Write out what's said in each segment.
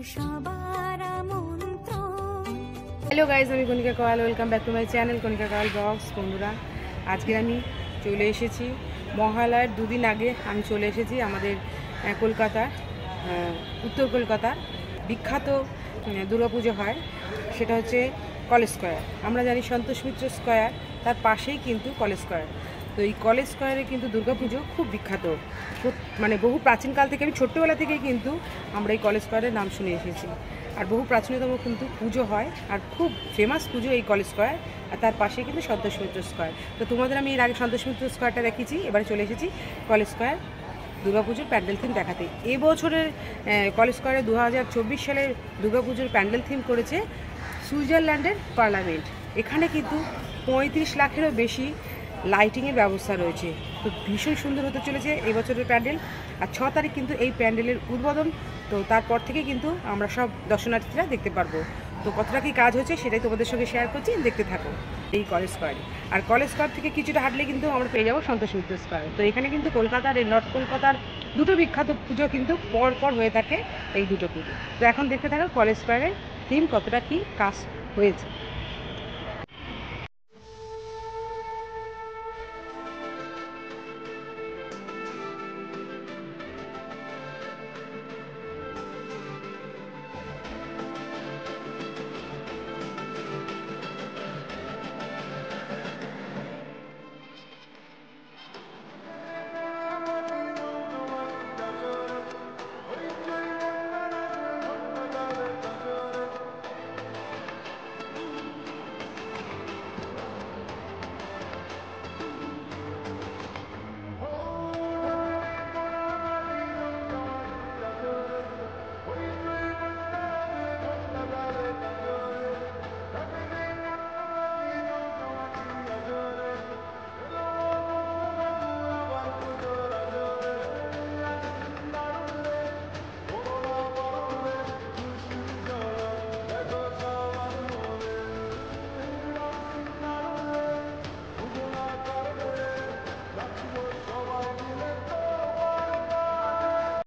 Hello guys, আমি Kanika Koyal. Welcome back to my channel Kanika Koyal vlogs. বন্ধুরা, আজকে আমি চলে এসেছি মহালয়ার দুদিন আগে আমি চলে এসেছি আমাদের কলকাতার উত্তর কলকাতার বিখ্যাত দুর্গাপুজো হয়, সেটা হচ্ছে কলেজ স্কোয়ার। আমরা জানি সন্তোষ মিত্র স্কোয়ার, তার পাশেই কিন্তু কলেজ স্কোয়ার। তো এই কলেজ স্কোয়ারে কিন্তু দুর্গাপুজো খুব বিখ্যাত, মানে বহু প্রাচীনকাল থেকে, আমি ছোট্টবেলা থেকেই কিন্তু আমরা এই কলেজ স্কোয়ারের নাম শুনে এসেছি। আর বহু প্রাচীনতম কিন্তু পুজো হয়, আর খুব ফেমাস পুজো এই কলেজ স্কোয়ার, আর তার পাশে কিন্তু সন্তোষ মিত্র স্কোয়ার। তো তোমাদের আমি এর আগে সন্তোষ মিত্র স্কোয়ারটা দেখিয়েছি, এবারে চলে এসেছি কলেজ স্কোয়ার দুর্গাপুজোর প্যান্ডেল থিম দেখাতে। এবছরের কলেজ স্কোয়ারে 2024 সালের দুর্গাপুজোর প্যান্ডেল থিম করেছে সুইজারল্যান্ডের পার্লামেন্ট। এখানে কিন্তু 35 লাখেরও বেশি লাইটিংয়ের ব্যবস্থা রয়েছে। তো ভীষণ সুন্দর হতে চলেছে এই বছরের প্যান্ডেল। আর 6 তারিখ কিন্তু এই প্যান্ডেলের উদ্বোধন। তো তারপর থেকে কিন্তু আমরা সব দর্শনার্থীরা দেখতে পারবো। তো কতটা কী কাজ হচ্ছে সেটাই তোমাদের সঙ্গে শেয়ার করছি, দেখতে থাকো এই কলেজ স্কোয়ারে। আর কলেজ স্কোয়ার থেকে কিছুটা হাঁটলে কিন্তু আমরা পেয়ে যাবো সন্তোষ মিত্র স্কোয়ার। তো এখানে কিন্তু কলকাতার এই নর্থ কলকাতার দুটো বিখ্যাত পুজো কিন্তু পর হয়ে থাকে, এই দুটো পুজো। তো এখন দেখতে থাকো কলেজ স্কোয়ারের থিম কতটা কী কাজ হয়েছে।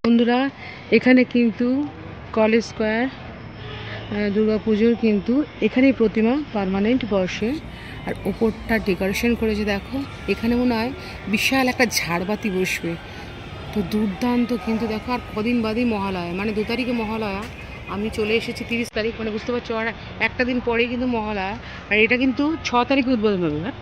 বন্ধুরা, এখানে কিন্তু কলেজ স্কোয়ার দুর্গাপুজোর কিন্তু এখানেই প্রতিমা পার্মানেন্ট বসে। আর ওপরটা ডেকোরেশন করেছে দেখো, এখানে মনে হয় বিশাল একটা ঝাড়বাতি বসবে। তো দুর্দান্ত কিন্তু দেখো। আর কদিন বাদেই মহালয়া, মানে 2 তারিখে মহালয়া। আমি চলে এসেছি 30 তারিখ, মানে বুঝতে পারছো আর একটা দিন পরেই কিন্তু মহালয়া। আর এটা কিন্তু 6 তারিখে উদ্বোধন হবে।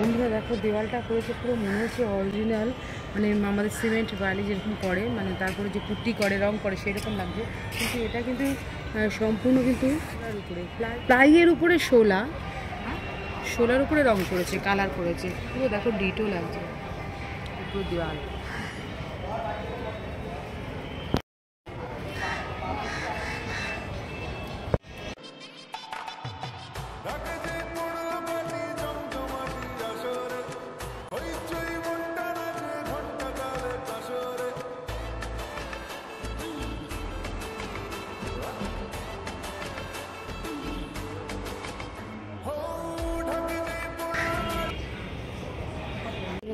বন্ধুরা দেখো, দেওয়ালটা করেছে পুরো মনে হচ্ছে অরিজিনাল, মানে আমাদের সিমেন্ট বালি যেরকম করে, মানে তারপরে যে পুট্টি করে রং করে সেই রকম লাগছে। কিন্তু এটা কিন্তু সম্পূর্ণ কিন্তু উপরে প্লাইয়ের উপরে শোলার উপরে রং করেছে, কালার করেছে, পুরো দেখো ডিটো লাগছে পুরো দেওয়াল।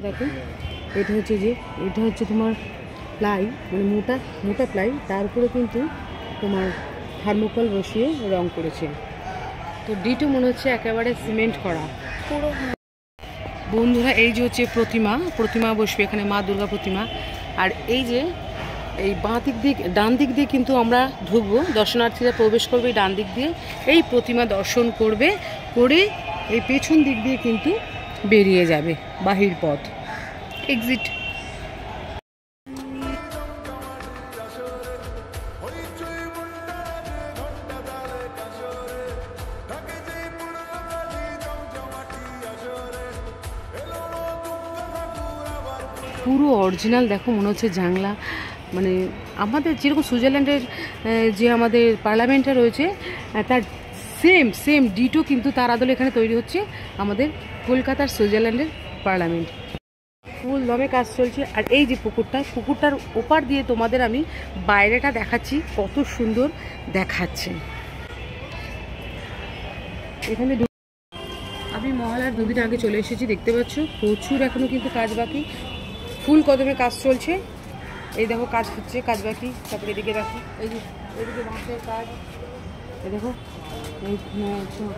দেখো, এটা হচ্ছে তোমার প্লাই, মানে মোটা প্লাই, তার উপরে কিন্তু তোমার থার্মোকল বসিয়ে রং করেছে। তো ডিটো মনে হচ্ছে একেবারে সিমেন্ট করা পুরো। বন্ধুরা, এই যে হচ্ছে প্রতিমা বসবে এখানে, মা দুর্গা প্রতিমা। আর এই যে এই ডান দিক দিয়ে কিন্তু আমরা ঢুকবো, দর্শনার্থীরা প্রবেশ করবে ডান দিক দিয়ে, এই প্রতিমা দর্শন করে এই পেছন দিক দিয়ে কিন্তু বেরিয়ে যাবে বাহির পথ, এক্সিট। পুরো অরিজিনাল দেখো, মনে হচ্ছে জাংলা, মানে আমাদের যেরকম সুইজারল্যান্ডের যে আমাদের পার্লামেন্টটা রয়েছে তার সেম ডিটো কিন্তু তার আদলে এখানে তৈরি হচ্ছে আমাদের কলকাতার সুইজারল্যান্ডের পার্লামেন্ট। ফুল দমে কাজ চলছে। আর এই যে পুকুরটার ওপার দিয়ে তোমাদের আমি বাইরেটা দেখাচ্ছি, কত সুন্দর দেখাচ্ছে। এখানে আমি মহালয়ার 2 দিন আগে চলে এসেছি, দেখতে পাচ্ছ প্রচুর এখনো কিন্তু কাজ বাকি, ফুল কদমে কাজ চলছে। এই দেখো কাজ হচ্ছে, কাজ বাকি। তারপরে এদিকে দেখো, এই যে এদিকে বাঁশের কাজ, এই দেখো এই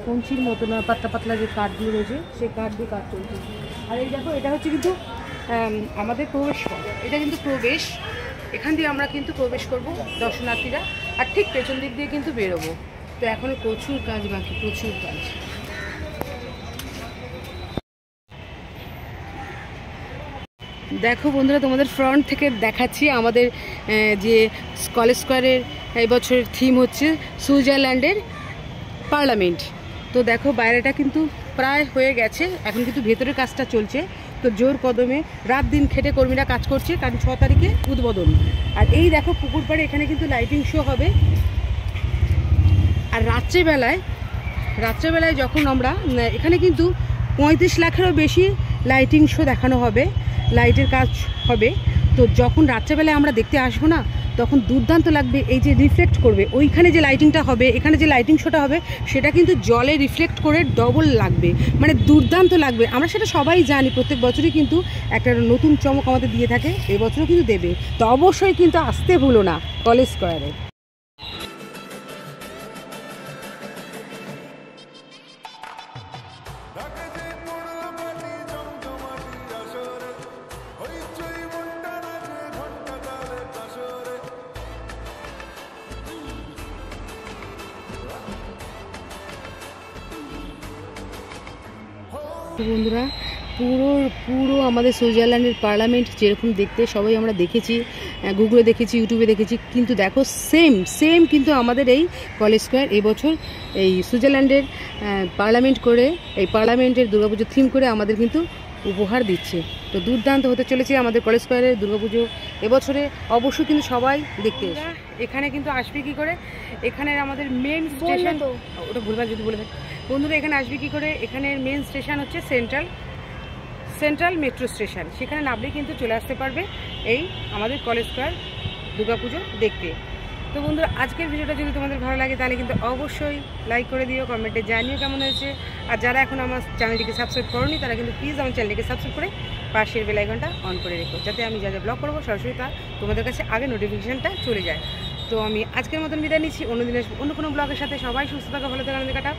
কঞ্চির মতো না পাতলা পাতলা যে কাঠগুলো রয়েছে সেই কাঠ দিয়ে কাজ চলছে। আর এই দেখো এটা হচ্ছে কিন্তু আমাদের প্রবেশ পথ, এটা কিন্তু প্রবেশ, এখান দিয়ে আমরা কিন্তু প্রবেশ করব দর্শনার্থীরা, আর ঠিক পেছন দিক দিয়ে কিন্তু বেরোবো। তো এখনো প্রচুর কাজ বাকি, প্রচুর কাজ। দেখো বন্ধুরা, তোমাদের ফ্রন্ট থেকে দেখাচ্ছি আমাদের যে কলেজ স্কোয়ারের এই বছরের থিম হচ্ছে সুইজারল্যান্ডের পার্লামেন্ট। তো দেখো বাইরেটা কিন্তু প্রায় হয়ে গেছে, এখন কিন্তু ভেতরের কাজটা চলছে। তো জোর কদমে রাত দিন খেটে কর্মীরা কাজ করছে, কারণ 6 তারিখে উদ্বোধন। আর এই দেখো পুকুর পাড়ে এখানে কিন্তু লাইটিং শো হবে। আর রাত্রেবেলায় যখন আমরা এখানে কিন্তু 35 লাখেরও বেশি লাইটিং শো দেখানো হবে, লাইটের কাজ হবে। তো যখন রাত্রেবেলায় আমরা দেখতে আসবো না, তখন দুর্দান্ত লাগবে। এই যে রিফ্লেক্ট করবে, ওইখানে যে লাইটিংটা হবে, এখানে যে লাইটিং শোটা হবে, সেটা কিন্তু জলে রিফ্লেক্ট করে ডবল লাগবে, মানে দুর্দান্ত লাগবে। আমরা সেটা সবাই জানি, প্রত্যেক বছরই কিন্তু একটা নতুন চমক আমাদের দিয়ে থাকে, এবছরও কিন্তু দেবে। তো অবশ্যই কিন্তু আসতে ভুলো না কলেজ স্কোয়ারে। বন্ধুরা, পুরো আমাদের সুইজারল্যান্ডের পার্লামেন্ট যেরকম দেখতে সবাই আমরা দেখেছি, গুগলে দেখেছি, ইউটিউবে দেখেছি, কিন্তু দেখো সেম কিন্তু আমাদের এই কলেজ স্কোয়ার এবছর এই সুইজারল্যান্ডের পার্লামেন্ট করে, এই পার্লামেন্টের দুর্গাপুজো থিম করে আমাদের কিন্তু উপহার দিচ্ছে। তো দুর্দান্ত হতে চলেছে আমাদের কলেজ স্কোয়ারের দুর্গাপুজো এবছরে। অবশ্যই কিন্তু সবাই দেখতে এসে এখানে কিন্তু আসবে কী করে, এখানের আমাদের মেন স্টেশন, ওটা ভুলবার যদি বলে বন্ধুরা, এখানে আসবে কী করে, এখানের মেন স্টেশন হচ্ছে সেন্ট্রাল মেট্রো স্টেশন। সেখানে নামলে কিন্তু চলে আসতে পারবে এই আমাদের কলেজ স্কোয়ার দুর্গাপুজো দেখতে। তো বন্ধুরা, আজকের ভিডিওটা যদি তোমাদের ভালো লাগে তাহলে কিন্তু অবশ্যই লাইক করে দিও, কমেন্টে জানিও কেমন হয়েছে। আর যারা এখন আমার চ্যানেলটিকে সাবস্ক্রাইব করোনি, তারা কিন্তু প্লিজ আমার চ্যানেলটিকে সাবস্ক্রাইব করে পাশের বেল আইকনটা অন করে রেখো, যাতে আমি যা যা ব্লগ করবো সরাসরি তা তোমাদের কাছে আগে নোটিফিকেশানটা চলে যায়। তো আমি আজকের মতন বিদায় নিচ্ছি, অন্য দিনের অন্য কোনো ব্লগের সাথে। সবাই সুস্থ থাকো, ভালো থাকো, আমাদের কাটাও।